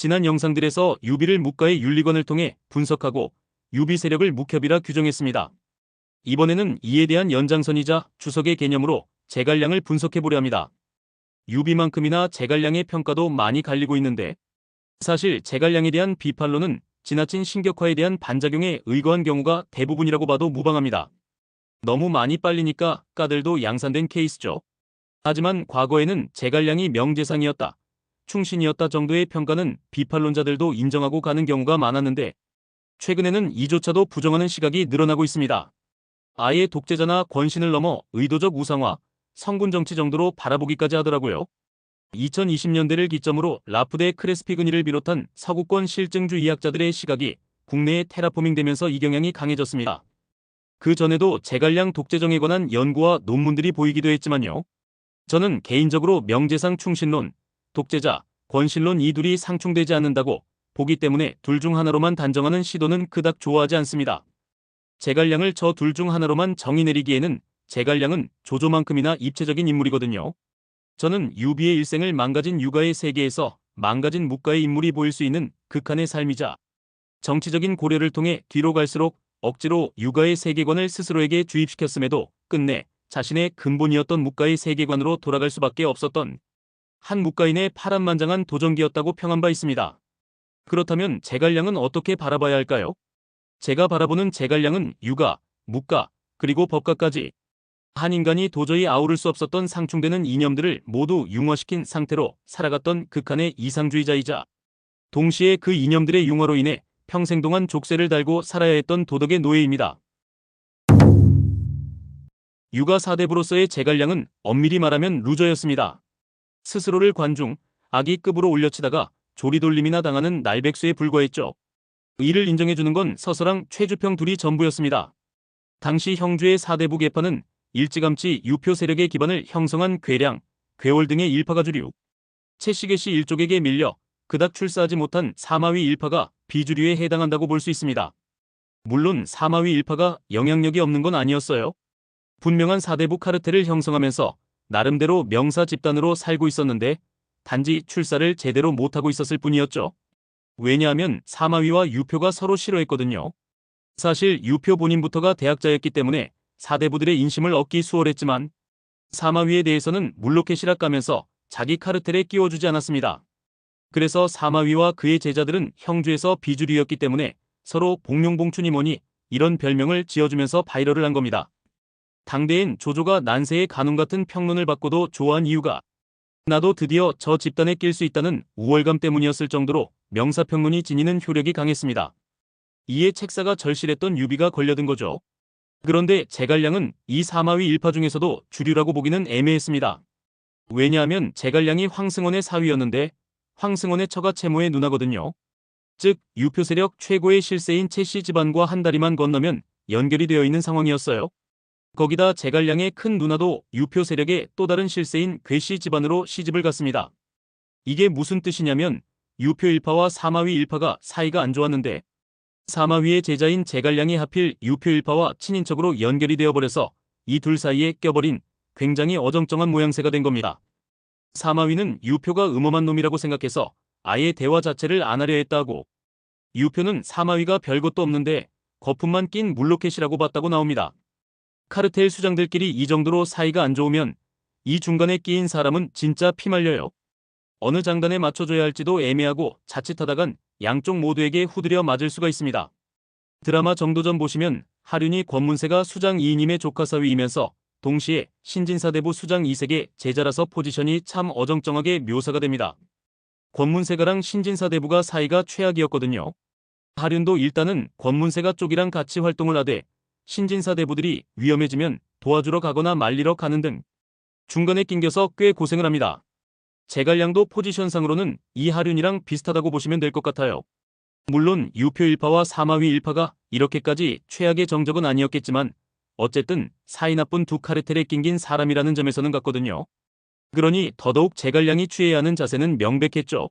지난 영상들에서 유비를 묵가의 윤리관을 통해 분석하고 유비 세력을 묵협이라 규정했습니다. 이번에는 이에 대한 연장선이자 주석의 개념으로 제갈량을 분석해보려 합니다. 유비만큼이나 제갈량의 평가도 많이 갈리고 있는데 사실 제갈량에 대한 비판론은 지나친 신격화에 대한 반작용에 의거한 경우가 대부분이라고 봐도 무방합니다. 너무 많이 빨리니까 까들도 양산된 케이스죠. 하지만 과거에는 제갈량이 명재상이었다, 충신이었다 정도의 평가는 비판론자들도 인정하고 가는 경우가 많았는데 최근에는 이조차도 부정하는 시각이 늘어나고 있습니다. 아예 독재자나 권신을 넘어 의도적 우상화, 성군정치 정도로 바라보기까지 하더라고요. 2020년대를 기점으로 라프대 크레스피그니를 비롯한 서구권 실증주의학자들의 시각이 국내에 테라포밍되면서 이 경향이 강해졌습니다. 그 전에도 제갈량 독재정에 관한 연구와 논문들이 보이기도 했지만요. 저는 개인적으로 명재상 충신론, 독재자, 권신론 이 둘이 상충되지 않는다고 보기 때문에 둘 중 하나로만 단정하는 시도는 그닥 좋아하지 않습니다. 제갈량을 저 둘 중 하나로만 정의 내리기에는 제갈량은 조조만큼이나 입체적인 인물이거든요. 저는 유비의 일생을 망가진 유가의 세계에서 망가진 묵가의 인물이 보일 수 있는 극한의 삶이자 정치적인 고려를 통해 뒤로 갈수록 억지로 유가의 세계관을 스스로에게 주입시켰음에도 끝내 자신의 근본이었던 묵가의 세계관으로 돌아갈 수밖에 없었던 한 묵가인의 파란만장한 도전기였다고 평한 바 있습니다. 그렇다면 제갈량은 어떻게 바라봐야 할까요? 제가 바라보는 제갈량은 유가, 묵가, 그리고 법가까지 한 인간이 도저히 아우를 수 없었던 상충되는 이념들을 모두 융화시킨 상태로 살아갔던 극한의 이상주의자이자 동시에 그 이념들의 융화로 인해 평생 동안 족쇄를 달고 살아야 했던 도덕의 노예입니다. 유가 사대부로서의 제갈량은 엄밀히 말하면 루저였습니다. 스스로를 관중, 아기급으로 올려치다가 조리돌림이나 당하는 날백수에 불과했죠. 이를 인정해주는 건 서서랑 최주평 둘이 전부였습니다. 당시 형주의 사대부 계파는 일찌감치 유표 세력의 기반을 형성한 괴량, 괴월 등의 일파가 주류, 채시계시 일족에게 밀려 그닥 출세하지 못한 사마위 일파가 비주류에 해당한다고 볼 수 있습니다. 물론 사마위 일파가 영향력이 없는 건 아니었어요. 분명한 사대부 카르텔을 형성하면서 나름대로 명사 집단으로 살고 있었는데 단지 출사를 제대로 못하고 있었을 뿐이었죠. 왜냐하면 사마위와 유표가 서로 싫어했거든요. 사실 유표 본인부터가 대학자였기 때문에 사대부들의 인심을 얻기 수월했지만 사마위에 대해서는 물로켓이라 까면서 자기 카르텔에 끼워주지 않았습니다. 그래서 사마위와 그의 제자들은 형주에서 비주류였기 때문에 서로 복룡봉춘이 뭐니 이런 별명을 지어주면서 바이럴을 한 겁니다. 당대엔 조조가 난세의 간웅 같은 평론을 받고도 좋아한 이유가 나도 드디어 저 집단에 낄 수 있다는 우월감 때문이었을 정도로 명사평론이 지니는 효력이 강했습니다. 이에 책사가 절실했던 유비가 걸려든 거죠. 그런데 제갈량은 이 사마위 일파 중에서도 주류라고 보기는 애매했습니다. 왜냐하면 제갈량이 황승원의 사위였는데 황승원의 처가 채모의 누나거든요. 즉 유표 세력 최고의 실세인 채씨 집안과 한 다리만 건너면 연결이 되어 있는 상황이었어요. 거기다 제갈량의 큰 누나도 유표 세력의 또 다른 실세인 괴씨 집안으로 시집을 갔습니다. 이게 무슨 뜻이냐면 유표 일파와 사마위 일파가 사이가 안 좋았는데 사마위의 제자인 제갈량이 하필 유표 일파와 친인척으로 연결이 되어버려서 이 둘 사이에 껴버린 굉장히 어정쩡한 모양새가 된 겁니다. 사마위는 유표가 음험한 놈이라고 생각해서 아예 대화 자체를 안 하려 했다고, 유표는 사마위가 별것도 없는데 거품만 낀 물로켓이라고 봤다고 나옵니다. 카르텔 수장들끼리 이 정도로 사이가 안 좋으면 이 중간에 끼인 사람은 진짜 피말려요. 어느 장단에 맞춰줘야 할지도 애매하고 자칫하다간 양쪽 모두에게 후드려 맞을 수가 있습니다. 드라마 정도전 보시면 하륜이 권문세가 수장 2인임의 조카 사위이면서 동시에 신진사대부 수장 2세의 제자라서 포지션이 참 어정쩡하게 묘사가 됩니다. 권문세가랑 신진사대부가 사이가 최악이었거든요. 하륜도 일단은 권문세가 쪽이랑 같이 활동을 하되 신진사대부들이 위험해지면 도와주러 가거나 말리러 가는 등 중간에 낑겨서 꽤 고생을 합니다. 제갈량도 포지션상으로는 이 하륜이랑 비슷하다고 보시면 될 것 같아요. 물론 유표 일파와 사마위 일파가 이렇게까지 최악의 정적은 아니었겠지만 어쨌든 사이 나쁜 두 카르텔에 낑긴 사람이라는 점에서는 같거든요. 그러니 더더욱 제갈량이 취해야 하는 자세는 명백했죠.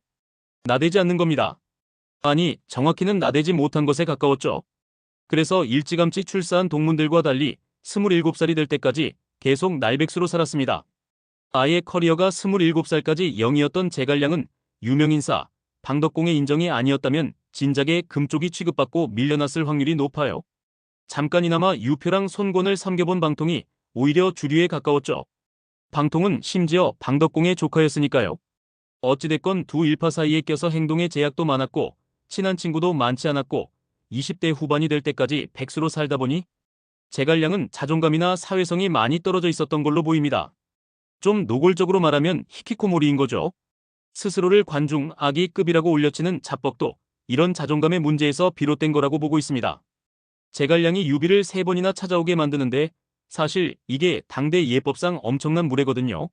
나대지 않는 겁니다. 아니, 정확히는 나대지 못한 것에 가까웠죠. 그래서 일찌감치 출사한 동문들과 달리 27살이 될 때까지 계속 날백수로 살았습니다. 아예 커리어가 27살까지 0이었던 제갈량은 유명인사, 방덕공의 인정이 아니었다면 진작에 금쪽이 취급받고 밀려났을 확률이 높아요. 잠깐이나마 유표랑 손권을 섬겨본 방통이 오히려 주류에 가까웠죠. 방통은 심지어 방덕공의 조카였으니까요. 어찌됐건 두 일파 사이에 껴서 행동에 제약도 많았고 친한 친구도 많지 않았고 20대 후반이 될 때까지 백수로 살다 보니 제갈량은 자존감이나 사회성이 많이 떨어져 있었던 걸로 보입니다. 좀 노골적으로 말하면 히키코모리인 거죠. 스스로를 관중 아기급이라고 올려치는 자뻑도 이런 자존감의 문제에서 비롯된 거라고 보고 있습니다. 제갈량이 유비를 3번이나 찾아오게 만드는데 사실 이게 당대 예법상 엄청난 무례거든요.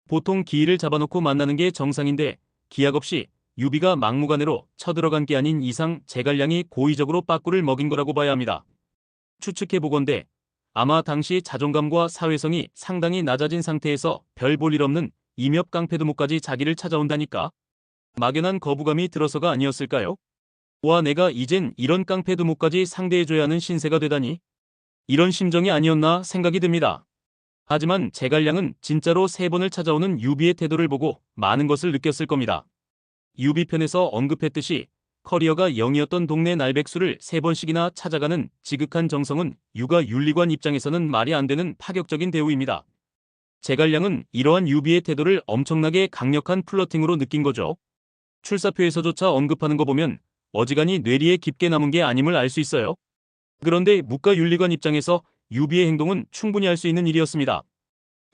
보통 기일을 잡아놓고 만나는 게 정상인데 기약 없이 유비가 막무가내로 쳐들어간 게 아닌 이상 제갈량이 고의적으로 빠꾸를 먹인 거라고 봐야 합니다. 추측해보건대 아마 당시 자존감과 사회성이 상당히 낮아진 상태에서 별 볼 일 없는 임엽 깡패두목까지 자기를 찾아온다니까 막연한 거부감이 들어서가 아니었을까요? 와, 내가 이젠 이런 깡패두목까지 상대해줘야 하는 신세가 되다니 이런 심정이 아니었나 생각이 듭니다. 하지만 제갈량은 진짜로 3번을 찾아오는 유비의 태도를 보고 많은 것을 느꼈을 겁니다. 유비 편에서 언급했듯이 커리어가 0이었던 동네 날백수를 3번씩이나 찾아가는 지극한 정성은 유가 윤리관 입장에서는 말이 안 되는 파격적인 대우입니다. 제갈량은 이러한 유비의 태도를 엄청나게 강력한 플러팅으로 느낀 거죠. 출사표에서조차 언급하는 거 보면 어지간히 뇌리에 깊게 남은 게 아님을 알 수 있어요. 그런데 묵가윤리관 입장에서 유비의 행동은 충분히 할 수 있는 일이었습니다.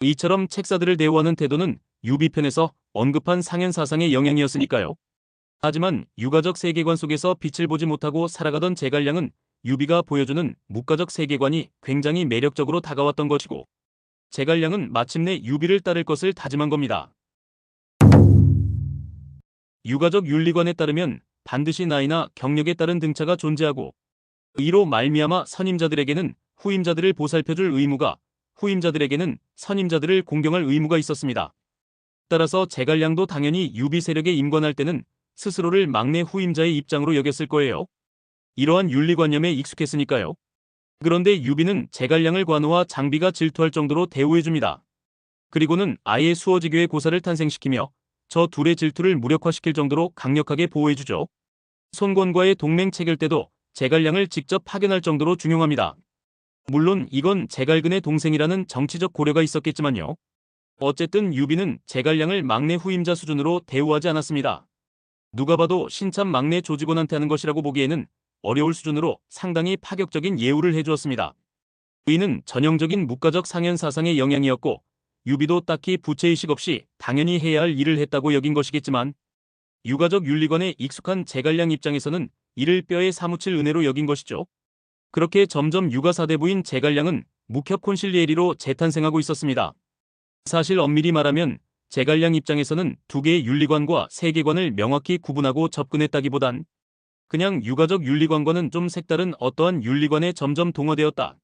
이처럼 책사들을 대우하는 태도는 유비 편에서 언급한 상현사상의 영향이었으니까요. 하지만 유가적 세계관 속에서 빛을 보지 못하고 살아가던 제갈량은 유비가 보여주는 묵가적 세계관이 굉장히 매력적으로 다가왔던 것이고 제갈량은 마침내 유비를 따를 것을 다짐한 겁니다. 유가적 윤리관에 따르면 반드시 나이나 경력에 따른 등차가 존재하고 이로 말미암아 선임자들에게는 후임자들을 보살펴줄 의무가 후임자들에게는 선임자들을 공경할 의무가 있었습니다. 따라서 제갈량도 당연히 유비 세력에 임관할 때는 스스로를 막내 후임자의 입장으로 여겼을 거예요. 이러한 윤리관념에 익숙했으니까요. 그런데 유비는 제갈량을 관우와 장비가 질투할 정도로 대우해줍니다. 그리고는 아예 수어지교의 고사를 탄생시키며 저 둘의 질투를 무력화시킬 정도로 강력하게 보호해주죠. 손권과의 동맹 체결 때도 제갈량을 직접 파견할 정도로 중용합니다. 물론 이건 제갈근의 동생이라는 정치적 고려가 있었겠지만요. 어쨌든 유비는 제갈량을 막내 후임자 수준으로 대우하지 않았습니다. 누가 봐도 신참 막내 조직원한테 하는 것이라고 보기에는 어려울 수준으로 상당히 파격적인 예우를 해주었습니다. 이는 전형적인 묵가적 상현사상의 영향이었고 유비도 딱히 부채의식 없이 당연히 해야 할 일을 했다고 여긴 것이겠지만 유가적 윤리관에 익숙한 제갈량 입장에서는 이를 뼈에 사무칠 은혜로 여긴 것이죠. 그렇게 점점 유가 사대부인 제갈량은 묵협 콘실리에리로 재탄생하고 있었습니다. 사실 엄밀히 말하면 제갈량 입장에서는 두 개의 윤리관과 세계관을 명확히 구분하고 접근했다기보단 그냥 유가적 윤리관과는 좀 색다른 어떠한 윤리관에 점점 동화되었다.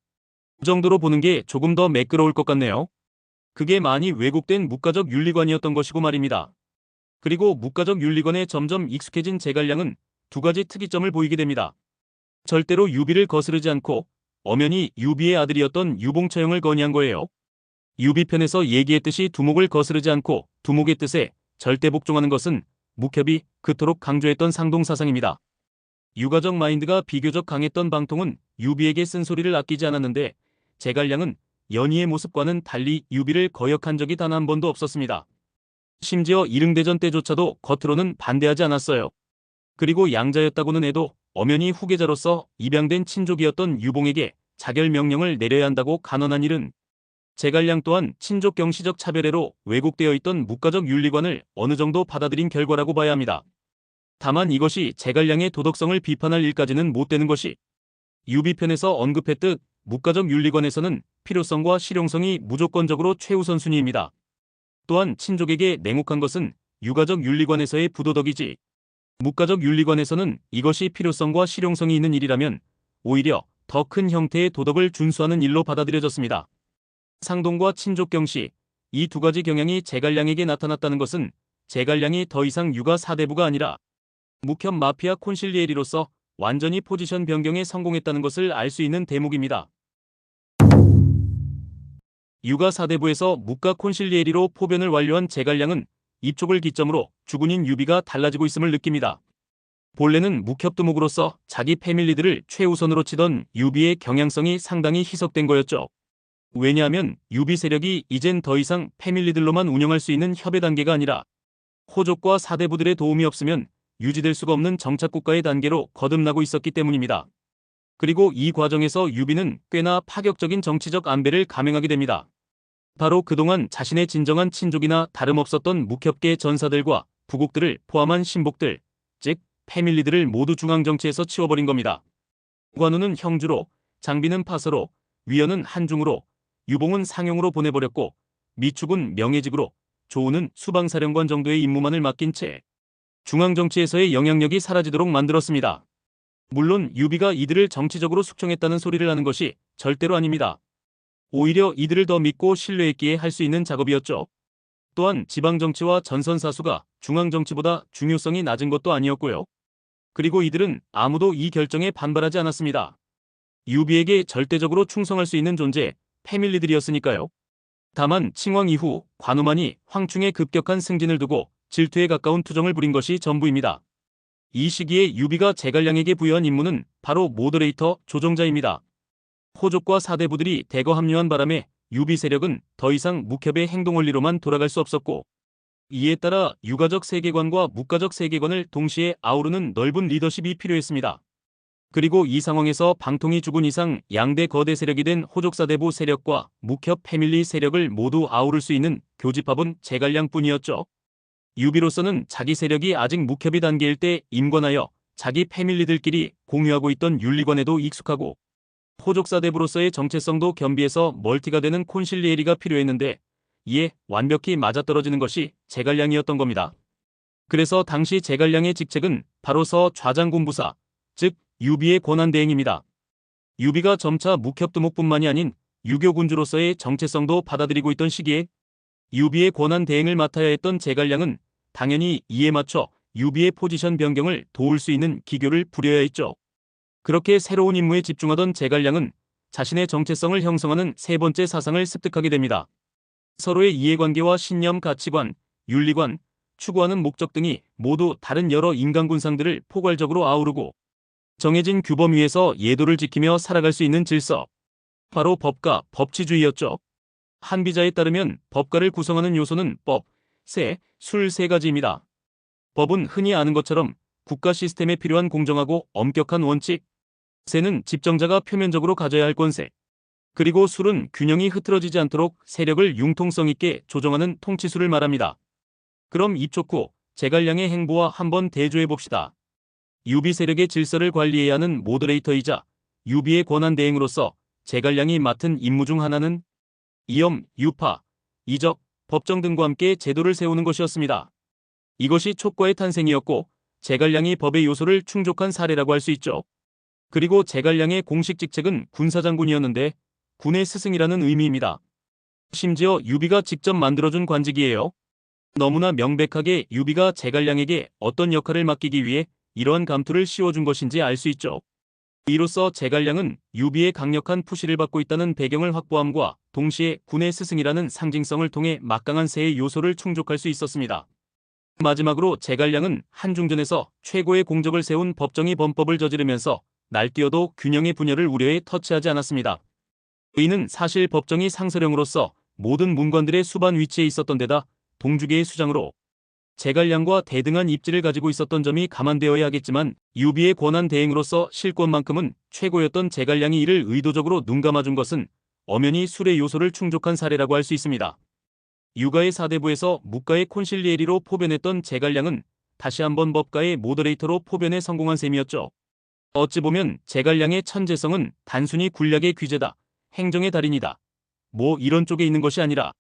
그 정도로 보는 게 조금 더 매끄러울 것 같네요. 그게 많이 왜곡된 묵가적 윤리관이었던 것이고 말입니다. 그리고 묵가적 윤리관에 점점 익숙해진 제갈량은 두 가지 특이점을 보이게 됩니다. 절대로 유비를 거스르지 않고 엄연히 유비의 아들이었던 유봉처형을 건의한 거예요. 유비 편에서 얘기했듯이 두목을 거스르지 않고 두목의 뜻에 절대 복종하는 것은 묵협이 그토록 강조했던 상동사상입니다. 유가적 마인드가 비교적 강했던 방통은 유비에게 쓴소리를 아끼지 않았는데 제갈량은 연희의 모습과는 달리 유비를 거역한 적이 단 한 번도 없었습니다. 심지어 이릉대전 때조차도 겉으로는 반대하지 않았어요. 그리고 양자였다고는 해도 엄연히 후계자로서 입양된 친족이었던 유봉에게 자결 명령을 내려야 한다고 간언한 일은 제갈량 또한 친족 경시적 차별애로 왜곡되어 있던 묵가적 윤리관을 어느 정도 받아들인 결과라고 봐야 합니다. 다만 이것이 제갈량의 도덕성을 비판할 일까지는 못 되는 것이 유비 편에서 언급했듯 묵가적 윤리관에서는 필요성과 실용성이 무조건적으로 최우선순위입니다. 또한 친족에게 냉혹한 것은 유가적 윤리관에서의 부도덕이지 묵가적 윤리관에서는 이것이 필요성과 실용성이 있는 일이라면 오히려 더 큰 형태의 도덕을 준수하는 일로 받아들여졌습니다. 상동과 친족 경시, 이 두 가지 경향이 제갈량에게 나타났다는 것은 제갈량이 더 이상 유가 사대부가 아니라 묵협 마피아 콘실리에리로서 완전히 포지션 변경에 성공했다는 것을 알 수 있는 대목입니다. 유가 사대부에서 묵가 콘실리에리로 포변을 완료한 제갈량은 이쪽을 기점으로 주군인 유비가 달라지고 있음을 느낍니다. 본래는 묵협두목으로서 자기 패밀리들을 최우선으로 치던 유비의 경향성이 상당히 희석된 거였죠. 왜냐하면 유비 세력이 이젠 더 이상 패밀리들로만 운영할 수 있는 협의 단계가 아니라 호족과 사대부들의 도움이 없으면 유지될 수가 없는 정착국가의 단계로 거듭나고 있었기 때문입니다. 그리고 이 과정에서 유비는 꽤나 파격적인 정치적 안배를 감행하게 됩니다. 바로 그동안 자신의 진정한 친족이나 다름없었던 묵협계 전사들과 부국들을 포함한 신복들, 즉 패밀리들을 모두 중앙정치에서 치워버린 겁니다. 관우는 형주로, 장비는 파서로, 위연은 한중으로, 유봉은 상용으로 보내버렸고 미축은 명예직으로, 조우는 수방사령관 정도의 임무만을 맡긴 채 중앙정치에서의 영향력이 사라지도록 만들었습니다. 물론 유비가 이들을 정치적으로 숙청했다는 소리를 하는 것이 절대로 아닙니다. 오히려 이들을 더 믿고 신뢰했기에 할 수 있는 작업이었죠. 또한 지방정치와 전선사수가 중앙정치보다 중요성이 낮은 것도 아니었고요. 그리고 이들은 아무도 이 결정에 반발하지 않았습니다. 유비에게 절대적으로 충성할 수 있는 존재, 패밀리들이었으니까요. 다만 칭왕 이후 관우만이 황충의 급격한 승진을 두고 질투에 가까운 투정을 부린 것이 전부입니다. 이 시기에 유비가 제갈량에게 부여한 임무는 바로 모더레이터, 조정자입니다. 호족과 사대부들이 대거 합류한 바람에 유비 세력은 더 이상 묵협의 행동 원리로만 돌아갈 수 없었고, 이에 따라 유가적 세계관과 묵가적 세계관을 동시에 아우르는 넓은 리더십이 필요했습니다. 그리고 이 상황에서 방통이 죽은 이상 양대 거대 세력이 된 호족사대부 세력과 묵협 패밀리 세력을 모두 아우를 수 있는 교집합은 제갈량뿐이었죠. 유비로서는 자기 세력이 아직 묵협이 단계일 때 임관하여 자기 패밀리들끼리 공유하고 있던 윤리관에도 익숙하고 호족사대부로서의 정체성도 겸비해서 멀티가 되는 콘실리에리가 필요했는데 이에 완벽히 맞아떨어지는 것이 제갈량이었던 겁니다. 그래서 당시 제갈량의 직책은 바로 서좌장군부사, 즉 유비의 권한대행입니다. 유비가 점차 묵협두목뿐만이 아닌 유교군주로서의 정체성도 받아들이고 있던 시기에 유비의 권한대행을 맡아야 했던 제갈량은 당연히 이에 맞춰 유비의 포지션 변경을 도울 수 있는 기교를 부려야 했죠. 그렇게 새로운 임무에 집중하던 제갈량은 자신의 정체성을 형성하는 세 번째 사상을 습득하게 됩니다. 서로의 이해관계와 신념, 가치관, 윤리관, 추구하는 목적 등이 모두 다른 여러 인간군상들을 포괄적으로 아우르고 정해진 규범 위에서 예도를 지키며 살아갈 수 있는 질서, 바로 법가, 법치주의였죠. 한비자에 따르면 법가를 구성하는 요소는 법, 세, 술 세 가지입니다. 법은 흔히 아는 것처럼 국가 시스템에 필요한 공정하고 엄격한 원칙, 세는 집정자가 표면적으로 가져야 할 권세, 그리고 술은 균형이 흐트러지지 않도록 세력을 융통성 있게 조정하는 통치술을 말합니다. 그럼 입촉 후 제갈량의 행보와 한번 대조해 봅시다. 유비 세력의 질서를 관리해야 하는 모더레이터이자 유비의 권한 대행으로서 제갈량이 맡은 임무 중 하나는 이엄, 유파, 이적, 법정 등과 함께 제도를 세우는 것이었습니다. 이것이 촉과의 탄생이었고 제갈량이 법의 요소를 충족한 사례라고 할 수 있죠. 그리고 제갈량의 공식 직책은 군사장군이었는데 군의 스승이라는 의미입니다. 심지어 유비가 직접 만들어준 관직이에요. 너무나 명백하게 유비가 제갈량에게 어떤 역할을 맡기기 위해 이러한 감투를 씌워준 것인지 알 수 있죠. 이로써 제갈량은 유비의 강력한 푸시를 받고 있다는 배경을 확보함과 동시에 군의 스승이라는 상징성을 통해 막강한 세의 요소를 충족할 수 있었습니다. 마지막으로 제갈량은 한중전에서 최고의 공적을 세운 법정이 범법을 저지르면서 날뛰어도 균형의 분열을 우려해 터치하지 않았습니다. 이는 사실 법정이 상서령으로서 모든 문관들의 수반 위치에 있었던 데다 동주계의 수장으로 제갈량과 대등한 입지를 가지고 있었던 점이 감안되어야 하겠지만 유비의 권한 대행으로서 실권만큼은 최고였던 제갈량이 이를 의도적으로 눈감아준 것은 엄연히 술의 요소를 충족한 사례라고 할 수 있습니다. 유가의 사대부에서 묵가의 콘실리에리로 포변했던 제갈량은 다시 한번 법가의 모더레이터로 포변에 성공한 셈이었죠. 어찌 보면 제갈량의 천재성은 단순히 군략의 귀재다, 행정의 달인이다, 뭐 이런 쪽에 있는 것이 아니라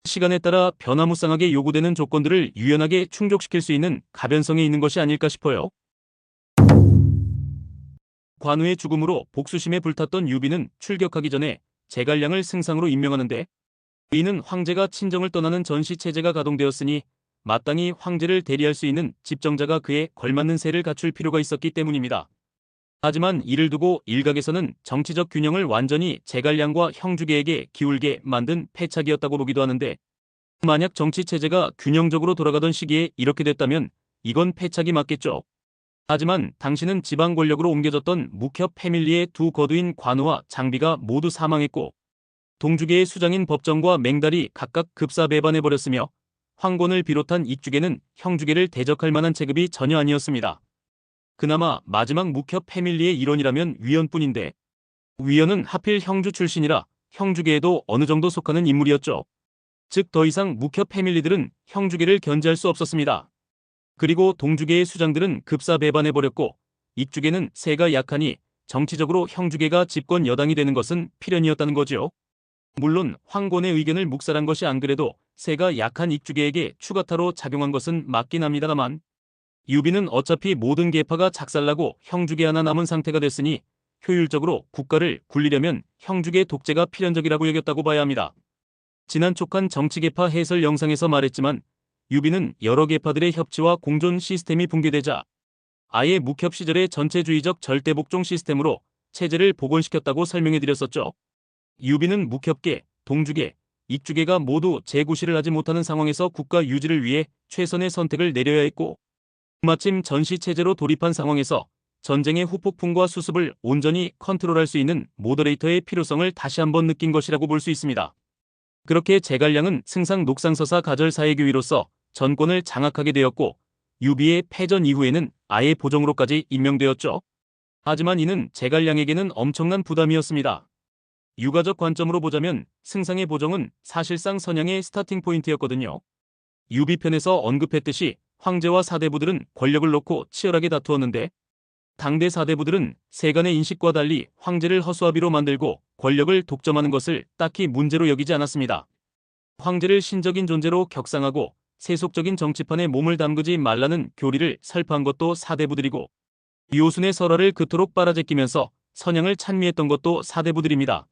시간에 따라 변화무쌍하게 요구되는 조건들을 유연하게 충족시킬 수 있는 가변성에 있는 것이 아닐까 싶어요. 관우의 죽음으로 복수심에 불탔던 유비는 출격하기 전에 제갈량을 승상으로 임명하는데 이는 황제가 친정을 떠나는 전시체제가 가동되었으니 마땅히 황제를 대리할 수 있는 집정자가 그에 걸맞는 세를 갖출 필요가 있었기 때문입니다. 하지만 이를 두고 일각에서는 정치적 균형을 완전히 제갈량과 형주계에게 기울게 만든 패착이었다고 보기도 하는데 만약 정치 체제가 균형적으로 돌아가던 시기에 이렇게 됐다면 이건 패착이 맞겠죠. 하지만 당시는 지방 권력으로 옮겨졌던 묵협 패밀리의 두 거두인 관우와 장비가 모두 사망했고 동주계의 수장인 법정과 맹달이 각각 급사배반해버렸으며 황곤을 비롯한 익주계는 형주계를 대적할 만한 체급이 전혀 아니었습니다. 그나마 마지막 묵협 패밀리의 일원이라면 위연뿐인데 위연은 하필 형주 출신이라 형주계에도 어느 정도 속하는 인물이었죠. 즉 더 이상 묵협 패밀리들은 형주계를 견제할 수 없었습니다. 그리고 동주계의 수장들은 급사배반해버렸고 익주계는 세가 약하니 정치적으로 형주계가 집권 여당이 되는 것은 필연이었다는 거지요. 물론 황곤의 의견을 묵살한 것이 안 그래도 세가 약한 익주계에게 추가타로 작용한 것은 맞긴 합니다만 유비는 어차피 모든 계파가 작살나고 형주계 하나 남은 상태가 됐으니 효율적으로 국가를 굴리려면 형주계 독재가 필연적이라고 여겼다고 봐야 합니다. 지난 촉한 정치계파 해설 영상에서 말했지만 유비는 여러 계파들의 협치와 공존 시스템이 붕괴되자 아예 묵협 시절의 전체주의적 절대복종 시스템으로 체제를 복원시켰다고 설명해드렸었죠. 유비는 묵협계, 동주계, 익주계가 모두 재구시를 하지 못하는 상황에서 국가 유지를 위해 최선의 선택을 내려야 했고 마침 전시체제로 돌입한 상황에서 전쟁의 후폭풍과 수습을 온전히 컨트롤할 수 있는 모더레이터의 필요성을 다시 한번 느낀 것이라고 볼 수 있습니다. 그렇게 제갈량은 승상 녹상서사 가절 사회교위로서 전권을 장악하게 되었고 유비의 패전 이후에는 아예 보정으로까지 임명되었죠. 하지만 이는 제갈량에게는 엄청난 부담이었습니다. 유가적 관점으로 보자면 승상의 보정은 사실상 선양의 스타팅 포인트였거든요. 유비 편에서 언급했듯이 황제와 사대부들은 권력을 놓고 치열하게 다투었는데 당대 사대부들은 세간의 인식과 달리 황제를 허수아비로 만들고 권력을 독점하는 것을 딱히 문제로 여기지 않았습니다. 황제를 신적인 존재로 격상하고 세속적인 정치판에 몸을 담그지 말라는 교리를 설파한 것도 사대부들이고 요순의 설화를 그토록 빨아제끼면서 선양을 찬미했던 것도 사대부들입니다.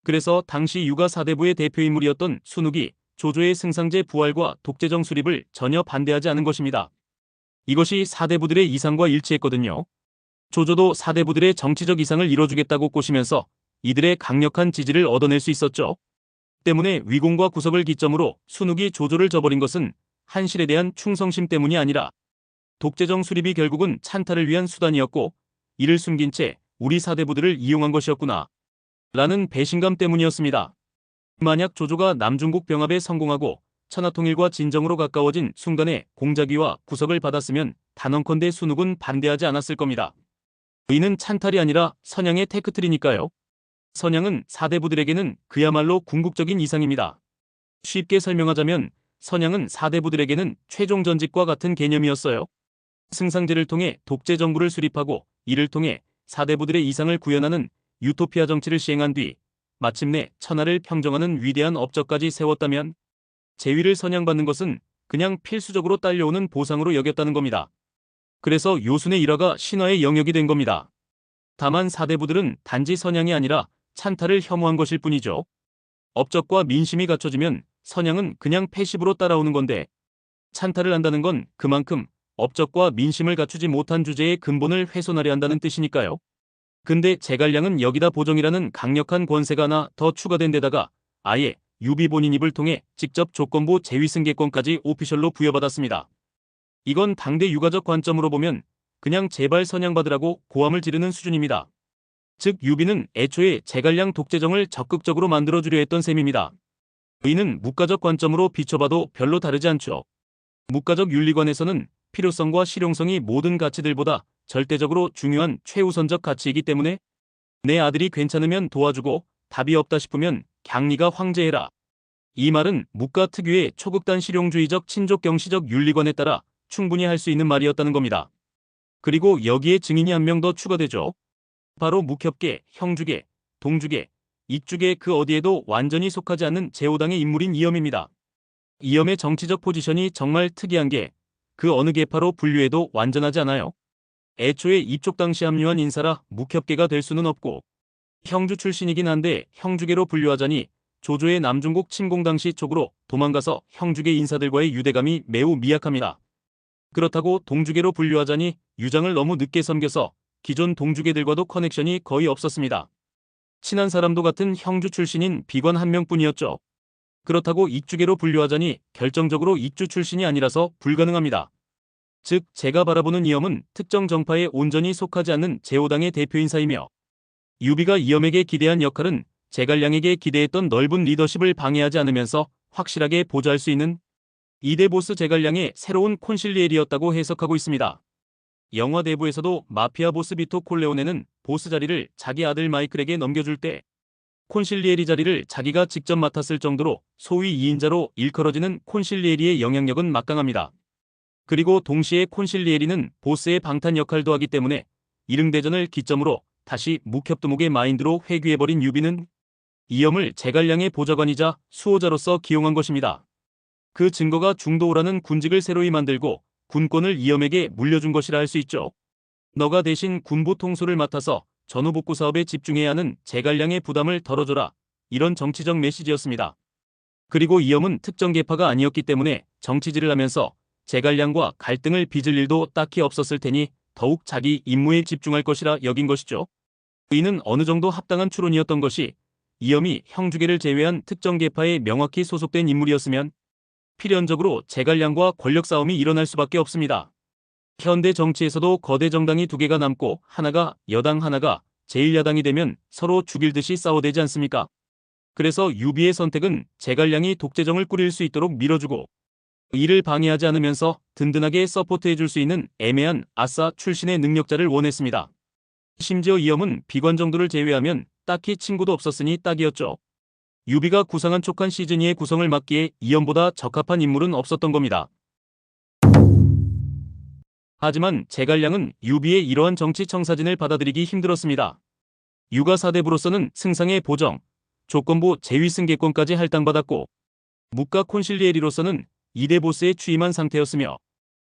그래서 당시 유가 사대부의 대표인물이었던 순욱이 조조의 승상제 부활과 독재정 수립을 전혀 반대하지 않은 것입니다. 이것이 사대부들의 이상과 일치했거든요. 조조도 사대부들의 정치적 이상을 이뤄주겠다고 꼬시면서 이들의 강력한 지지를 얻어낼 수 있었죠. 때문에 위공과 구석을 기점으로 순욱이 조조를 저버린 것은 한실에 대한 충성심 때문이 아니라 독재정 수립이 결국은 찬탈을 위한 수단이었고 이를 숨긴 채 우리 사대부들을 이용한 것이었구나 라는 배신감 때문이었습니다. 만약 조조가 남중국 병합에 성공하고 천하통일과 진정으로 가까워진 순간에 공자기와 구석을 받았으면 단언컨대 순욱은 반대하지 않았을 겁니다. 이는 찬탈이 아니라 선양의 테크트리니까요. 선양은 사대부들에게는 그야말로 궁극적인 이상입니다. 쉽게 설명하자면 선양은 사대부들에게는 최종 전직과 같은 개념이었어요. 승상제를 통해 독재 정부를 수립하고 이를 통해 사대부들의 이상을 구현하는 유토피아 정치를 시행한 뒤 마침내 천하를 평정하는 위대한 업적까지 세웠다면 재위를 선양받는 것은 그냥 필수적으로 딸려오는 보상으로 여겼다는 겁니다. 그래서 요순의 일화가 신화의 영역이 된 겁니다. 다만 사대부들은 단지 선양이 아니라 찬탈을 혐오한 것일 뿐이죠. 업적과 민심이 갖춰지면 선양은 그냥 패시브로 따라오는 건데 찬탈을 한다는 건 그만큼 업적과 민심을 갖추지 못한 주제의 근본을 훼손하려 한다는 뜻이니까요. 근데 제갈량은 여기다 보정이라는 강력한 권세가 하나 더 추가된 데다가 아예 유비 본인 입을 통해 직접 조건부 재위승계권까지 오피셜로 부여받았습니다. 이건 당대 유가적 관점으로 보면 그냥 제발 선양받으라고 고함을 지르는 수준입니다. 즉 유비는 애초에 제갈량 독재정을 적극적으로 만들어주려 했던 셈입니다. 이는 묵가적 관점으로 비춰봐도 별로 다르지 않죠. 묵가적 윤리관에서는 필요성과 실용성이 모든 가치들보다 절대적으로 중요한 최우선적 가치이기 때문에 내 아들이 괜찮으면 도와주고 답이 없다 싶으면 갱리가 황제해라. 이 말은 묵가 특유의 초극단 실용주의적 친족경시적 윤리관에 따라 충분히 할 수 있는 말이었다는 겁니다. 그리고 여기에 증인이 한 명 더 추가되죠. 바로 묵협계, 형주계, 동주계, 익주계 그 어디에도 완전히 속하지 않는 제5당의 인물인 이염입니다. 이염의 정치적 포지션이 정말 특이한 게 그 어느 계파로 분류해도 완전하지 않아요. 애초에 이쪽 당시 합류한 인사라 묵협계가 될 수는 없고 형주 출신이긴 한데 형주계로 분류하자니 조조의 남중국 침공 당시 쪽으로 도망가서 형주계 인사들과의 유대감이 매우 미약합니다. 그렇다고 동주계로 분류하자니 유장을 너무 늦게 섬겨서 기존 동주계들과도 커넥션이 거의 없었습니다. 친한 사람도 같은 형주 출신인 비관 한 명뿐이었죠. 그렇다고 익주계로 분류하자니 결정적으로 익주 출신이 아니라서 불가능합니다. 즉 제가 바라보는 이엄은 특정 정파에 온전히 속하지 않는 제5당의 대표 인사이며 유비가 이엄에게 기대한 역할은 제갈량에게 기대했던 넓은 리더십을 방해하지 않으면서 확실하게 보좌할 수 있는 2대 보스 제갈량의 새로운 콘실리엘이었다고 해석하고 있습니다. 영화 내부에서도 마피아 보스 비토 콜레오네는 보스 자리를 자기 아들 마이클에게 넘겨줄 때 콘실리에리 자리를 자기가 직접 맡았을 정도로 소위 2인자로 일컬어지는 콘실리에리의 영향력은 막강합니다. 그리고 동시에 콘실리에리는 보스의 방탄 역할도 하기 때문에 이릉대전을 기점으로 다시 묵협두목의 마인드로 회귀해버린 유비는 이엄을 제갈량의 보좌관이자 수호자로서 기용한 것입니다. 그 증거가 중도오라는 군직을 새로이 만들고 군권을 이엄에게 물려준 것이라 할 수 있죠. 너가 대신 군부 통솔을 맡아서 전후복구 사업에 집중해야 하는 제갈량의 부담을 덜어줘라. 이런 정치적 메시지였습니다. 그리고 이엄은 특정 계파가 아니었기 때문에 정치질을 하면서 제갈량과 갈등을 빚을 일도 딱히 없었을 테니 더욱 자기 임무에 집중할 것이라 여긴 것이죠. 이는 어느 정도 합당한 추론이었던 것이 이엄이 형주계를 제외한 특정 계파에 명확히 소속된 인물이었으면 필연적으로 제갈량과 권력 싸움이 일어날 수밖에 없습니다. 현대 정치에서도 거대 정당이 두 개가 남고 하나가 여당 하나가 제1야당이 되면 서로 죽일 듯이 싸워대지 않습니까? 그래서 유비의 선택은 제갈량이 독재정을 꾸릴 수 있도록 밀어주고 이를 방해하지 않으면서 든든하게 서포트해줄 수 있는 애매한 아싸 출신의 능력자를 원했습니다. 심지어 이엄은 비관 정도를 제외하면 딱히 친구도 없었으니 딱이었죠. 유비가 구상한 촉한 시즌2의 구성을 맡기에 이엄보다 적합한 인물은 없었던 겁니다. 하지만 제갈량은 유비의 이러한 정치 청사진을 받아들이기 힘들었습니다. 유가 사대부로서는 승상의 보정, 조건부 재위 승계권까지 할당받았고 묵가 콘실리에리로서는 2대 보스에 취임한 상태였으며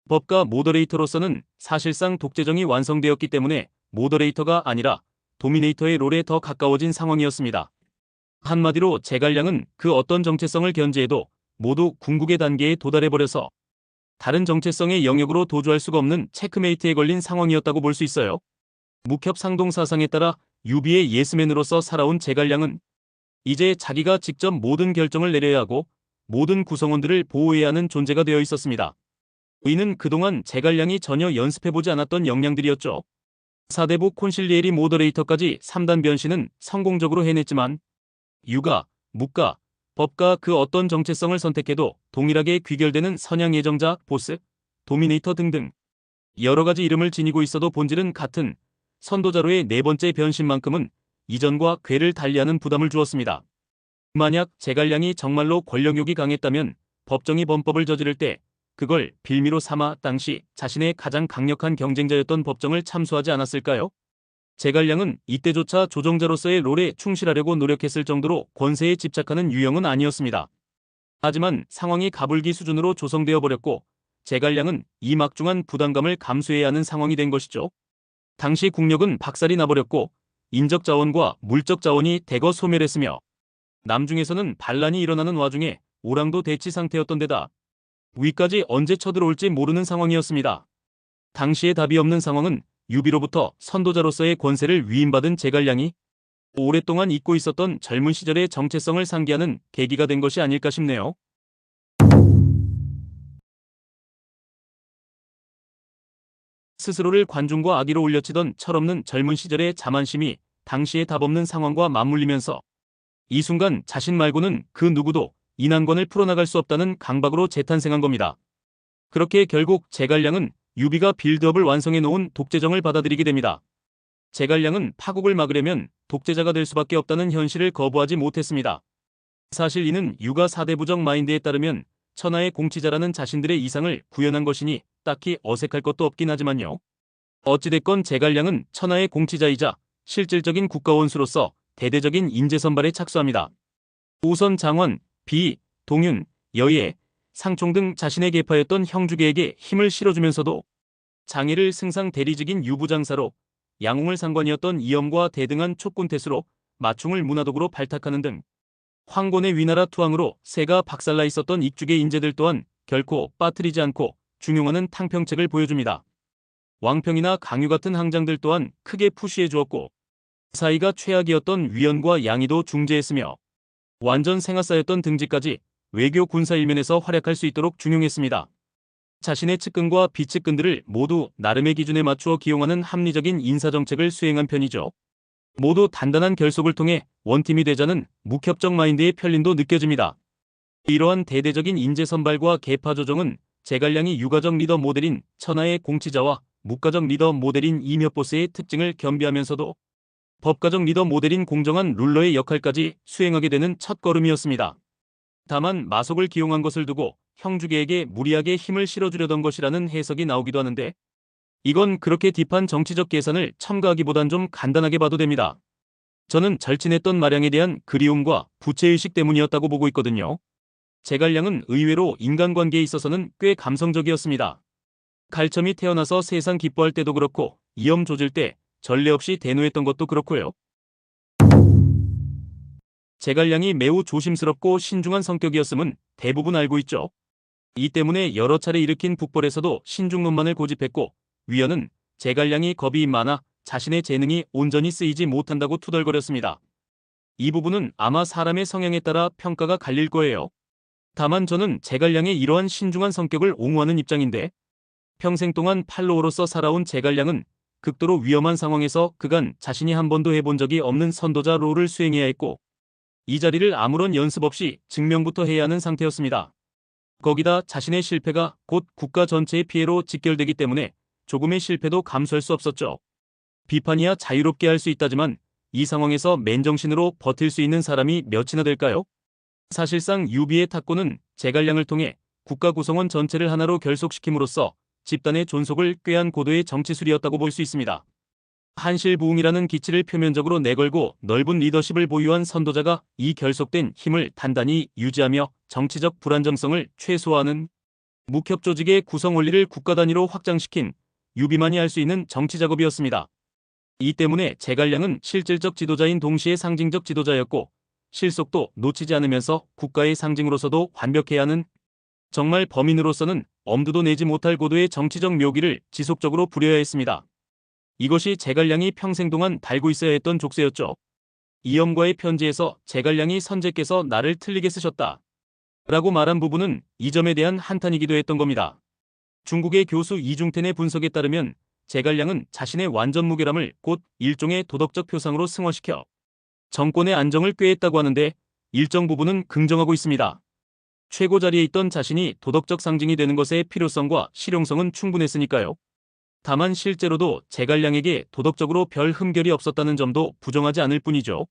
법가 모더레이터로서는 사실상 독재정이 완성되었기 때문에 모더레이터가 아니라 도미네이터의 롤에 더 가까워진 상황이었습니다. 한마디로 제갈량은 그 어떤 정체성을 견제해도 모두 궁극의 단계에 도달해버려서 다른 정체성의 영역으로 도주할 수가 없는 체크메이트에 걸린 상황이었다고 볼 수 있어요. 묵협 상동 사상에 따라 유비의 예스맨으로서 살아온 제갈량은 이제 자기가 직접 모든 결정을 내려야 하고 모든 구성원들을 보호해야 하는 존재가 되어 있었습니다. 이는 그동안 제갈량이 전혀 연습해보지 않았던 역량들이었죠. 사대부 콘실리에리 모더레이터까지 3단 변신은 성공적으로 해냈지만 유가, 묵가, 법가 그 어떤 정체성을 선택해도 동일하게 귀결되는 선양 예정자, 보스, 도미네이터 등등 여러 가지 이름을 지니고 있어도 본질은 같은 선도자로의 네 번째 변신만큼은 이전과 궤를 달리하는 부담을 주었습니다. 만약 제갈량이 정말로 권력욕이 강했다면 법정이 범법을 저지를 때 그걸 빌미로 삼아 당시 자신의 가장 강력한 경쟁자였던 법정을 참수하지 않았을까요? 제갈량은 이때조차 조정자로서의 롤에 충실하려고 노력했을 정도로 권세에 집착하는 유형은 아니었습니다. 하지만 상황이 가불기 수준으로 조성되어 버렸고 제갈량은 이 막중한 부담감을 감수해야 하는 상황이 된 것이죠. 당시 국력은 박살이 나버렸고 인적 자원과 물적 자원이 대거 소멸했으며 남중에서는 반란이 일어나는 와중에 오랑도 대치 상태였던 데다 위까지 언제 쳐들어올지 모르는 상황이었습니다. 당시에 답이 없는 상황은 유비로부터 선도자로서의 권세를 위임받은 제갈량이 오랫동안 잊고 있었던 젊은 시절의 정체성을 상기하는 계기가 된 것이 아닐까 싶네요. 스스로를 관중과 악의로 올려치던 철없는 젊은 시절의 자만심이 당시의 답없는 상황과 맞물리면서 이 순간 자신 말고는 그 누구도 이 난관을 풀어나갈 수 없다는 강박으로 재탄생한 겁니다. 그렇게 결국 제갈량은 유비가 빌드업을 완성해 놓은 독재정을 받아들이게 됩니다. 제갈량은 파국을 막으려면 독재자가 될 수밖에 없다는 현실을 거부하지 못했습니다. 사실 이는 유가 사대부정 마인드에 따르면 천하의 공치자라는 자신들의 이상을 구현한 것이니 딱히 어색할 것도 없긴 하지만요. 어찌됐건 제갈량은 천하의 공치자이자 실질적인 국가원수로서 대대적인 인재 선발에 착수합니다. 우선 장원, 비, 동윤, 여예, 상총 등 자신의 계파였던 형주계에게 힘을 실어주면서도 장애를 승상 대리직인 유부장사로 양홍을 상관이었던 이엄과 대등한 촉군태수로 마충을 문화독으로 발탁하는 등 황곤의 위나라 투항으로 세가 박살나 있었던 익주계 인재들 또한 결코 빠뜨리지 않고 중용하는 탕평책을 보여줍니다. 왕평이나 강유 같은 항장들 또한 크게 푸시해 주었고 사이가 최악이었던 위연과 양의도 중재했으며 완전 생화사였던 등지까지 외교 군사 일면에서 활약할 수 있도록 중용했습니다. 자신의 측근과 비측근들을 모두 나름의 기준에 맞추어 기용하는 합리적인 인사정책을 수행한 편이죠. 모두 단단한 결속을 통해 원팀이 되자는 묵협적 마인드의 편린도 느껴집니다. 이러한 대대적인 인재 선발과 계파 조정은 제갈량이 유가적 리더 모델인 천하의 공치자와 묵가적 리더 모델인 이몇보스의 특징을 겸비하면서도 법가적 리더 모델인 공정한 룰러의 역할까지 수행하게 되는 첫걸음이었습니다. 다만 마속을 기용한 것을 두고 형주계에게 무리하게 힘을 실어주려던 것이라는 해석이 나오기도 하는데, 이건 그렇게 딥한 정치적 계산을 첨가하기보단 좀 간단하게 봐도 됩니다. 저는 절친했던 마량에 대한 그리움과 부채의식 때문이었다고 보고 있거든요. 제갈량은 의외로 인간관계에 있어서는 꽤 감성적이었습니다. 갈첨이 태어나서 세상 기뻐할 때도 그렇고 이염 조질 때 전례 없이 대노했던 것도 그렇고요. 제갈량이 매우 조심스럽고 신중한 성격이었음은 대부분 알고 있죠. 이 때문에 여러 차례 일으킨 북벌에서도 신중론만을 고집했고, 위원은 제갈량이 겁이 많아 자신의 재능이 온전히 쓰이지 못한다고 투덜거렸습니다. 이 부분은 아마 사람의 성향에 따라 평가가 갈릴 거예요. 다만 저는 제갈량의 이러한 신중한 성격을 옹호하는 입장인데, 평생 동안 팔로워로서 살아온 제갈량은 극도로 위험한 상황에서 그간 자신이 한 번도 해본 적이 없는 선도자 롤을 수행해야 했고, 이 자리를 아무런 연습 없이 증명부터 해야 하는 상태였습니다. 거기다 자신의 실패가 곧 국가 전체의 피해로 직결되기 때문에 조금의 실패도 감수할 수 없었죠. 비판이야 자유롭게 할 수 있다지만 이 상황에서 맨정신으로 버틸 수 있는 사람이 몇이나 될까요? 사실상 유비의 탁구는 제갈량을 통해 국가 구성원 전체를 하나로 결속시킴으로써 집단의 존속을 꾀한 고도의 정치술이었다고 볼 수 있습니다. 한실부흥이라는 기치를 표면적으로 내걸고 넓은 리더십을 보유한 선도자가 이 결속된 힘을 단단히 유지하며 정치적 불안정성을 최소화하는 묵협 조직의 구성 원리를 국가 단위로 확장시킨 유비만이 할 수 있는 정치 작업이었습니다. 이 때문에 제갈량은 실질적 지도자인 동시에 상징적 지도자였고, 실속도 놓치지 않으면서 국가의 상징으로서도 완벽해야 하는, 정말 범인으로서는 엄두도 내지 못할 고도의 정치적 묘기를 지속적으로 부려야 했습니다. 이것이 제갈량이 평생 동안 달고 있어야 했던 족쇄였죠. 이염과의 편지에서 제갈량이 선제께서 나를 틀리게 쓰셨다 라고 말한 부분은 이 점에 대한 한탄이기도 했던 겁니다. 중국의 교수 이중텐의 분석에 따르면 제갈량은 자신의 완전 무결함을 곧 일종의 도덕적 표상으로 승화시켜 정권의 안정을 꾀했다고 하는데, 일정 부분은 긍정하고 있습니다. 최고 자리에 있던 자신이 도덕적 상징이 되는 것의 필요성과 실용성은 충분했으니까요. 다만 실제로도 제갈량에게 도덕적으로 별 흠결이 없었다는 점도 부정하지 않을 뿐이죠.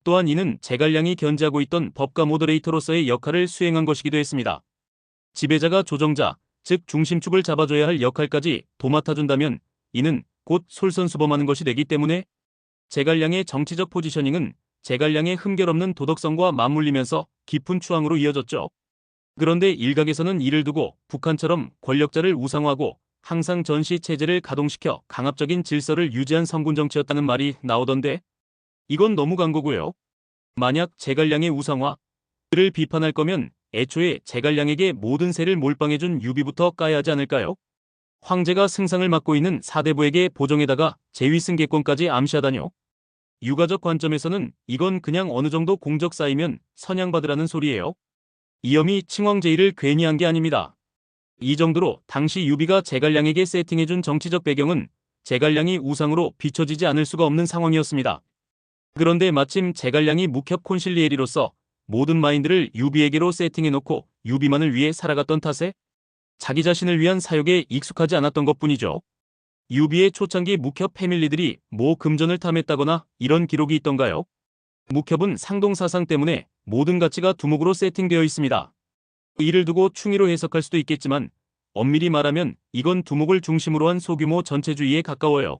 또한 이는 제갈량이 견지하고 있던 법가 모더레이터로서의 역할을 수행한 것이기도 했습니다. 지배자가 조정자, 즉 중심축을 잡아줘야 할 역할까지 도맡아준다면 이는 곧 솔선수범하는 것이 되기 때문에 제갈량의 정치적 포지셔닝은 제갈량의 흠결 없는 도덕성과 맞물리면서 깊은 추앙으로 이어졌죠. 그런데 일각에서는 이를 두고 북한처럼 권력자를 우상화하고 항상 전시 체제를 가동시켜 강압적인 질서를 유지한 성군 정치였다는 말이 나오던데, 이건 너무 간 거고요. 만약 제갈량의 우상화를 비판할 거면 애초에 제갈량에게 모든 세를 몰빵해준 유비부터 까야 하지 않을까요? 황제가 승상을 맡고 있는 사대부에게 보정에다가 제위승계권까지 암시하다뇨. 유가적 관점에서는 이건 그냥 어느 정도 공적 쌓이면 선양받으라는 소리예요. 이염이 칭왕제의를 괜히 한 게 아닙니다. 이 정도로 당시 유비가 제갈량에게 세팅해준 정치적 배경은 제갈량이 우상으로 비춰지지 않을 수가 없는 상황이었습니다. 그런데 마침 제갈량이 묵협 콘실리에리로서 모든 마인드를 유비에게로 세팅해놓고 유비만을 위해 살아갔던 탓에 자기 자신을 위한 사욕에 익숙하지 않았던 것뿐이죠. 유비의 초창기 묵협 패밀리들이 모 금전을 탐했다거나 이런 기록이 있던가요? 묵협은 상동사상 때문에 모든 가치가 두목으로 세팅되어 있습니다. 이를 두고 충의로 해석할 수도 있겠지만 엄밀히 말하면 이건 두목을 중심으로 한 소규모 전체주의에 가까워요.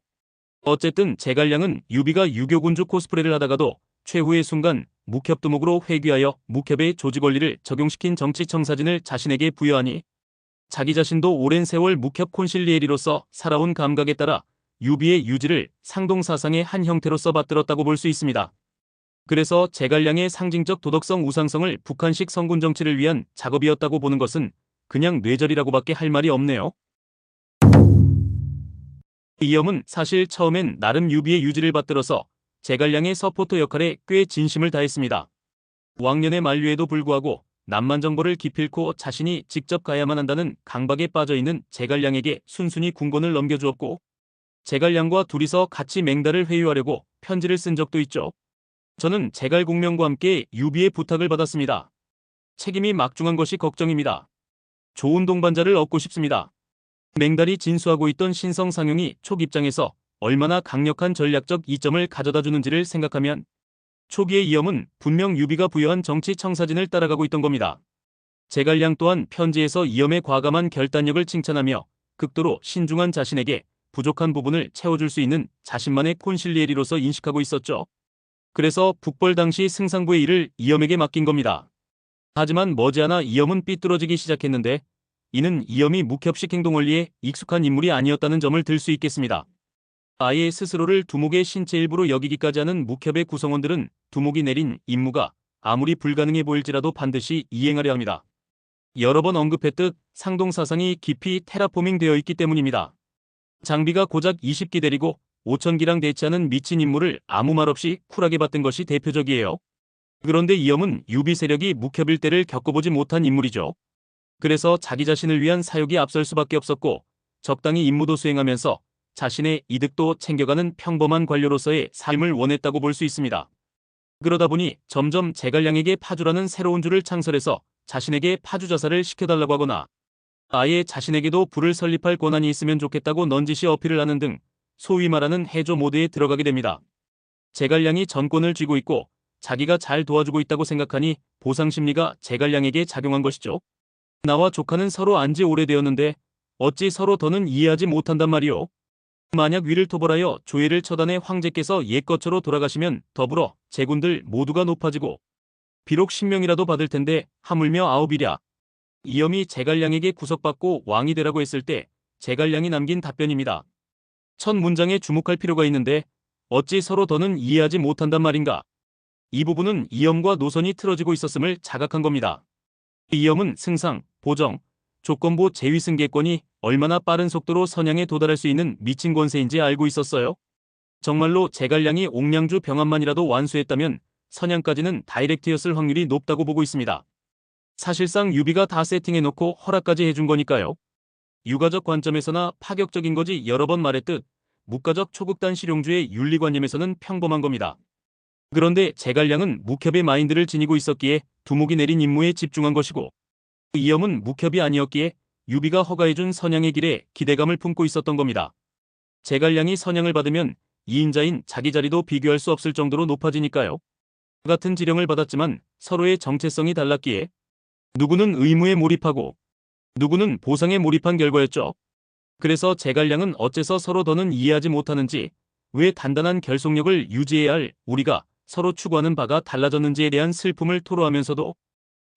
어쨌든 제갈량은 유비가 유교군주 코스프레를 하다가도 최후의 순간 묵협 두목으로 회귀하여 묵협의 조직 원리를 적용시킨 정치 청사진을 자신에게 부여하니 자기 자신도 오랜 세월 묵협 콘실리에리로서 살아온 감각에 따라 유비의 유지를 상동사상의 한 형태로 써받들었다고 볼 수 있습니다. 그래서 제갈량의 상징적 도덕성 우상성을 북한식 성군 정치를 위한 작업이었다고 보는 것은 그냥 뇌절이라고밖에 할 말이 없네요. 이염은 사실 처음엔 나름 유비의 유지를 받들어서 제갈량의 서포터 역할에 꽤 진심을 다했습니다. 왕년의 만류에도 불구하고 남만 정보를 기필코 자신이 직접 가야만 한다는 강박에 빠져있는 제갈량에게 순순히 군권을 넘겨주었고, 제갈량과 둘이서 같이 맹달을 회유하려고 편지를 쓴 적도 있죠. 저는 제갈공명과 함께 유비의 부탁을 받았습니다. 책임이 막중한 것이 걱정입니다. 좋은 동반자를 얻고 싶습니다. 맹달이 진수하고 있던 신성상용이 촉 입장에서 얼마나 강력한 전략적 이점을 가져다 주는지를 생각하면 초기의 이염은 분명 유비가 부여한 정치 청사진을 따라가고 있던 겁니다. 제갈량 또한 편지에서 이염의 과감한 결단력을 칭찬하며 극도로 신중한 자신에게 부족한 부분을 채워줄 수 있는 자신만의 콘실리에리로서 인식하고 있었죠. 그래서 북벌 당시 승상부의 일을 이염에게 맡긴 겁니다. 하지만 머지않아 이염은 삐뚤어지기 시작했는데, 이는 이염이 묵협식 행동 원리에 익숙한 인물이 아니었다는 점을 들 수 있겠습니다. 아예 스스로를 두목의 신체 일부로 여기기까지 하는 묵협의 구성원들은 두목이 내린 임무가 아무리 불가능해 보일지라도 반드시 이행하려 합니다. 여러 번 언급했듯 상동사상이 깊이 테라포밍 되어 있기 때문입니다. 장비가 고작 20기 데리고 5,000기랑 대치하는 미친 임무를 아무 말 없이 쿨하게 받던 것이 대표적이에요. 그런데 이염은 유비 세력이 묵협일 때를 겪어보지 못한 인물이죠. 그래서 자기 자신을 위한 사욕이 앞설 수밖에 없었고, 적당히 임무도 수행하면서 자신의 이득도 챙겨가는 평범한 관료로서의 삶을 원했다고 볼 수 있습니다. 그러다 보니 점점 제갈량에게 파주라는 새로운 주를 창설해서 자신에게 파주자사를 시켜달라고 하거나, 아예 자신에게도 부를 설립할 권한이 있으면 좋겠다고 넌지시 어필을 하는 등 소위 말하는 해조 모드에 들어가게 됩니다. 제갈량이 전권을 쥐고 있고 자기가 잘 도와주고 있다고 생각하니 보상심리가 제갈량에게 작용한 것이죠. 나와 조카는 서로 안지 오래되었는데 어찌 서로 더는 이해하지 못한단 말이오. 만약 위를 토벌하여 조예를 처단해 황제께서 옛것처로 돌아가시면 더불어 제군들 모두가 높아지고 비록 신명이라도 받을 텐데 하물며 아홉이랴. 이염이 제갈량에게 구속받고 왕이 되라고 했을 때 제갈량이 남긴 답변입니다. 첫 문장에 주목할 필요가 있는데 어찌 서로 더는 이해하지 못한단 말인가. 이 부분은 이염과 노선이 틀어지고 있었음을 자각한 겁니다. 이염은 승상, 보정, 조건부 제위승계권이 얼마나 빠른 속도로 선양에 도달할 수 있는 미친 권세인지 알고 있었어요. 정말로 제갈량이 옥량주 병합만이라도 완수했다면 선양까지는 다이렉트였을 확률이 높다고 보고 있습니다. 사실상 유비가 다 세팅해놓고 허락까지 해준 거니까요. 유가적 관점에서나 파격적인 거지 여러 번 말했듯 묵가적 초극단 실용주의 윤리관념에서는 평범한 겁니다. 그런데 제갈량은 묵협의 마인드를 지니고 있었기에 두목이 내린 임무에 집중한 것이고, 이염은 묵협이 아니었기에 유비가 허가해준 선양의 길에 기대감을 품고 있었던 겁니다. 제갈량이 선양을 받으면 2인자인 자기 자리도 비교할 수 없을 정도로 높아지니까요. 같은 지령을 받았지만 서로의 정체성이 달랐기에 누구는 의무에 몰입하고 누구는 보상에 몰입한 결과였죠. 그래서 제갈량은 어째서 서로 더는 이해하지 못하는지, 왜 단단한 결속력을 유지해야 할 우리가 서로 추구하는 바가 달라졌는지에 대한 슬픔을 토로하면서도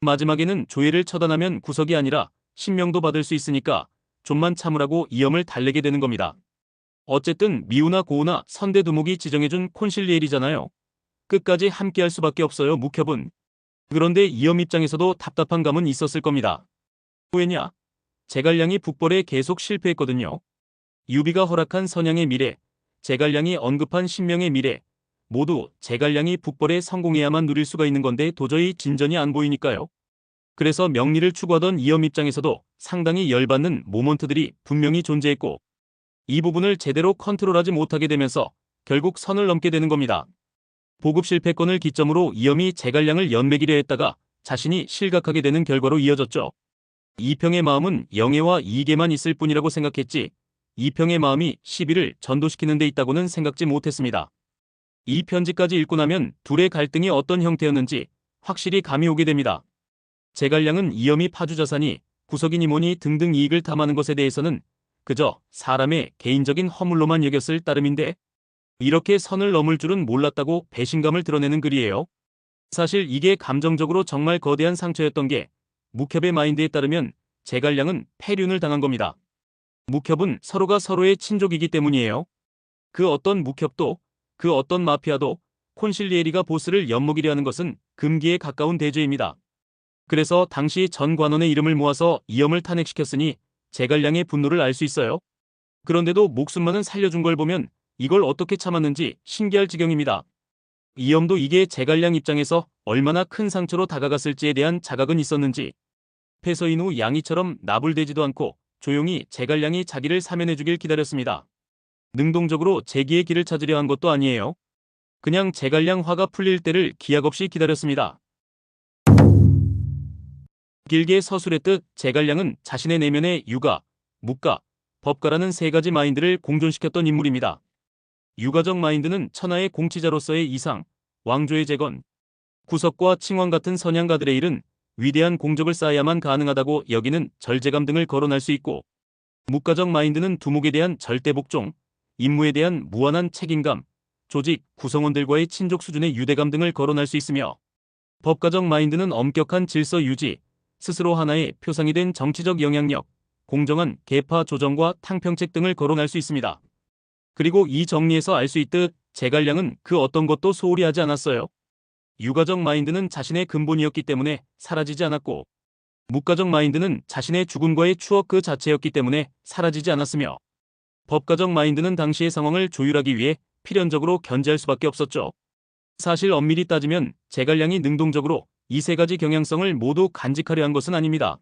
마지막에는 조예를 처단하면 구속이 아니라 신명도 받을 수 있으니까 좀만 참으라고 이염을 달래게 되는 겁니다. 어쨌든 미우나 고우나 선대두목이 지정해준 콘실리엘이잖아요. 끝까지 함께할 수밖에 없어요, 묵협은. 그런데 이염 입장에서도 답답한 감은 있었을 겁니다. 왜냐? 제갈량이 북벌에 계속 실패했거든요. 유비가 허락한 선양의 미래, 제갈량이 언급한 신명의 미래, 모두 제갈량이 북벌에 성공해야만 누릴 수가 있는 건데 도저히 진전이 안 보이니까요. 그래서 명리를 추구하던 이염 입장에서도 상당히 열받는 모먼트들이 분명히 존재했고, 이 부분을 제대로 컨트롤하지 못하게 되면서 결국 선을 넘게 되는 겁니다. 보급 실패권을 기점으로 이염이 제갈량을 연맥이려 했다가 자신이 실각하게 되는 결과로 이어졌죠. 이평의 마음은 영예와 이익에만 있을 뿐이라고 생각했지, 이평의 마음이 시비를 전도시키는 데 있다고는 생각지 못했습니다. 이 편지까지 읽고 나면 둘의 갈등이 어떤 형태였는지 확실히 감이 오게 됩니다. 제갈량은 이염이 파주자산이 구석이니 뭐니 등등 이익을 탐하는 것에 대해서는 그저 사람의 개인적인 허물로만 여겼을 따름인데, 이렇게 선을 넘을 줄은 몰랐다고 배신감을 드러내는 글이에요. 사실 이게 감정적으로 정말 거대한 상처였던 게, 묵협의 마인드에 따르면 제갈량은 패륜을 당한 겁니다. 묵협은 서로가 서로의 친족이기 때문이에요. 그 어떤 묵협도, 그 어떤 마피아도 콘실리에리가 보스를 엿먹이려 하는 것은 금기에 가까운 대죄입니다. 그래서 당시 전 관원의 이름을 모아서 이염을 탄핵시켰으니 제갈량의 분노를 알 수 있어요. 그런데도 목숨만은 살려준 걸 보면 이걸 어떻게 참았는지 신기할 지경입니다. 이염도 이게 제갈량 입장에서 얼마나 큰 상처로 다가갔을지에 대한 자각은 있었는지 패서인 후 양이처럼 나불대지도 않고 조용히 제갈량이 자기를 사면해주길 기다렸습니다. 능동적으로 재기의 길을 찾으려 한 것도 아니에요. 그냥 제갈량 화가 풀릴 때를 기약 없이 기다렸습니다. 길게 서술했듯 제갈량은 자신의 내면에 유가, 묵가, 법가라는 세 가지 마인드를 공존시켰던 인물입니다. 유가적 마인드는 천하의 공치자로서의 이상, 왕조의 재건, 구석과 칭왕 같은 선양가들의 일은 위대한 공적을 쌓아야만 가능하다고 여기는 절제감 등을 거론할 수 있고, 묵가적 마인드는 두목에 대한 절대 복종, 임무에 대한 무한한 책임감, 조직, 구성원들과의 친족 수준의 유대감 등을 거론할 수 있으며, 법가적 마인드는 엄격한 질서 유지, 스스로 하나의 표상이 된 정치적 영향력, 공정한 계파 조정과 탕평책 등을 거론할 수 있습니다. 그리고 이 정리에서 알 수 있듯 제갈량은 그 어떤 것도 소홀히 하지 않았어요. 유가적 마인드는 자신의 근본이었기 때문에 사라지지 않았고, 묵가적 마인드는 자신의 죽음과의 추억 그 자체였기 때문에 사라지지 않았으며, 법가적 마인드는 당시의 상황을 조율하기 위해 필연적으로 견제할 수밖에 없었죠. 사실 엄밀히 따지면 제갈량이 능동적으로 이 세 가지 경향성을 모두 간직하려 한 것은 아닙니다.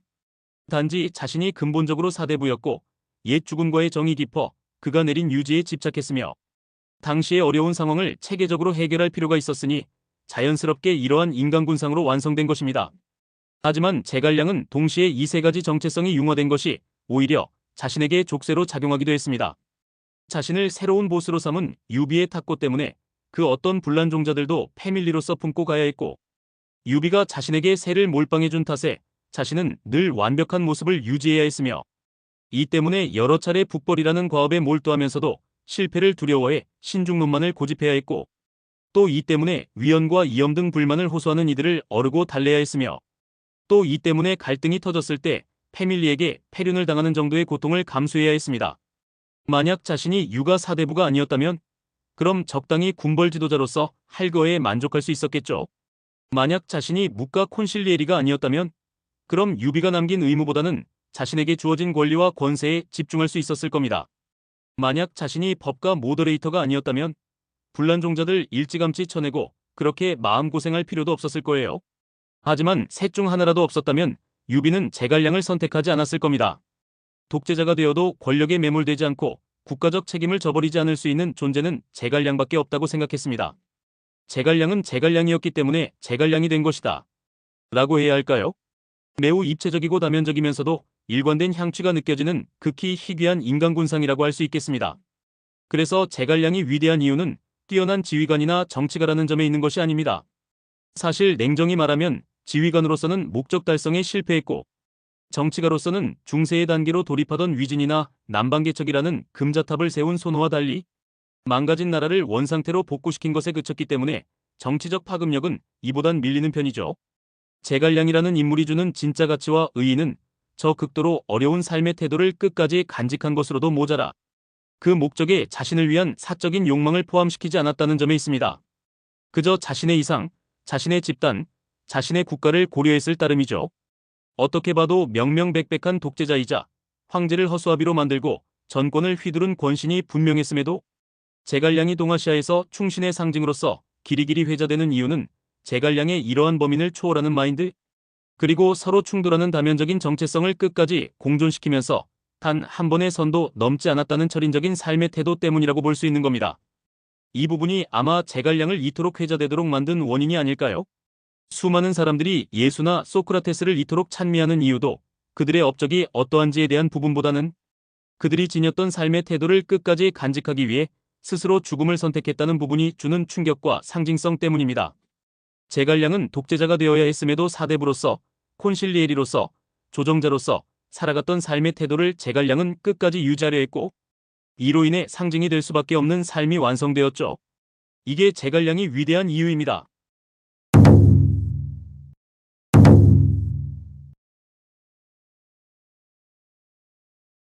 단지 자신이 근본적으로 사대부였고 옛 죽음과의 정이 깊어 그가 내린 유지에 집착했으며 당시의 어려운 상황을 체계적으로 해결할 필요가 있었으니 자연스럽게 이러한 인간군상으로 완성된 것입니다. 하지만 제갈량은 동시에 이 세 가지 정체성이 융화된 것이 오히려 자신에게 족쇄로 작용하기도 했습니다. 자신을 새로운 보스로 삼은 유비의 탁고 때문에 그 어떤 분란종자들도 패밀리로서 품고 가야 했고, 유비가 자신에게 새를 몰빵해준 탓에 자신은 늘 완벽한 모습을 유지해야 했으며, 이 때문에 여러 차례 북벌이라는 과업에 몰두하면서도 실패를 두려워해 신중론만을 고집해야 했고, 또 이 때문에 위헌과 이염 등 불만을 호소하는 이들을 어르고 달래야 했으며, 또 이 때문에 갈등이 터졌을 때 패밀리에게 패륜을 당하는 정도의 고통을 감수해야 했습니다. 만약 자신이 유가 사대부가 아니었다면 그럼 적당히 군벌 지도자로서 할 거에 만족할 수 있었겠죠. 만약 자신이 묵가 콘실리에리가 아니었다면 그럼 유비가 남긴 의무보다는 자신에게 주어진 권리와 권세에 집중할 수 있었을 겁니다. 만약 자신이 법가 모더레이터가 아니었다면 분란종자들 일찌감치 쳐내고 그렇게 마음고생할 필요도 없었을 거예요. 하지만 셋 중 하나라도 없었다면 유비는 제갈량을 선택하지 않았을 겁니다. 독재자가 되어도 권력에 매몰되지 않고 국가적 책임을 져버리지 않을 수 있는 존재는 제갈량밖에 없다고 생각했습니다. 제갈량은 제갈량이었기 때문에 제갈량이 된 것이다 라고 해야 할까요? 매우 입체적이고 다면적이면서도 일관된 향취가 느껴지는 극히 희귀한 인간군상이라고 할 수 있겠습니다. 그래서 제갈량이 위대한 이유는 뛰어난 지휘관이나 정치가라는 점에 있는 것이 아닙니다. 사실 냉정히 말하면 지휘관으로서는 목적 달성에 실패했고, 정치가로서는 중세의 단계로 돌입하던 위진이나 남방개척이라는 금자탑을 세운 손호와 달리 망가진 나라를 원상태로 복구시킨 것에 그쳤기 때문에 정치적 파급력은 이보단 밀리는 편이죠. 제갈량이라는 인물이 주는 진짜 가치와 의의는 저 극도로 어려운 삶의 태도를 끝까지 간직한 것으로도 모자라 그 목적에 자신을 위한 사적인 욕망을 포함시키지 않았다는 점에 있습니다. 그저 자신의 이상, 자신의 집단, 자신의 국가를 고려했을 따름이죠. 어떻게 봐도 명명백백한 독재자이자 황제를 허수아비로 만들고 전권을 휘두른 권신이 분명했음에도 제갈량이 동아시아에서 충신의 상징으로서 길이길이 회자되는 이유는 제갈량의 이러한 범인을 초월하는 마인드, 그리고 서로 충돌하는 다면적인 정체성을 끝까지 공존시키면서 단 한 번의 선도 넘지 않았다는 철인적인 삶의 태도 때문이라고 볼 수 있는 겁니다. 이 부분이 아마 제갈량을 이토록 회자되도록 만든 원인이 아닐까요? 수많은 사람들이 예수나 소크라테스를 이토록 찬미하는 이유도 그들의 업적이 어떠한지에 대한 부분보다는 그들이 지녔던 삶의 태도를 끝까지 간직하기 위해 스스로 죽음을 선택했다는 부분이 주는 충격과 상징성 때문입니다. 제갈량은 독재자가 되어야 했음에도 사대부로서, 콘실리에리로서, 조정자로서 살아갔던 삶의 태도를 제갈량은 끝까지 유지하려 했고, 이로 인해 상징이 될 수밖에 없는 삶이 완성되었죠. 이게 제갈량이 위대한 이유입니다.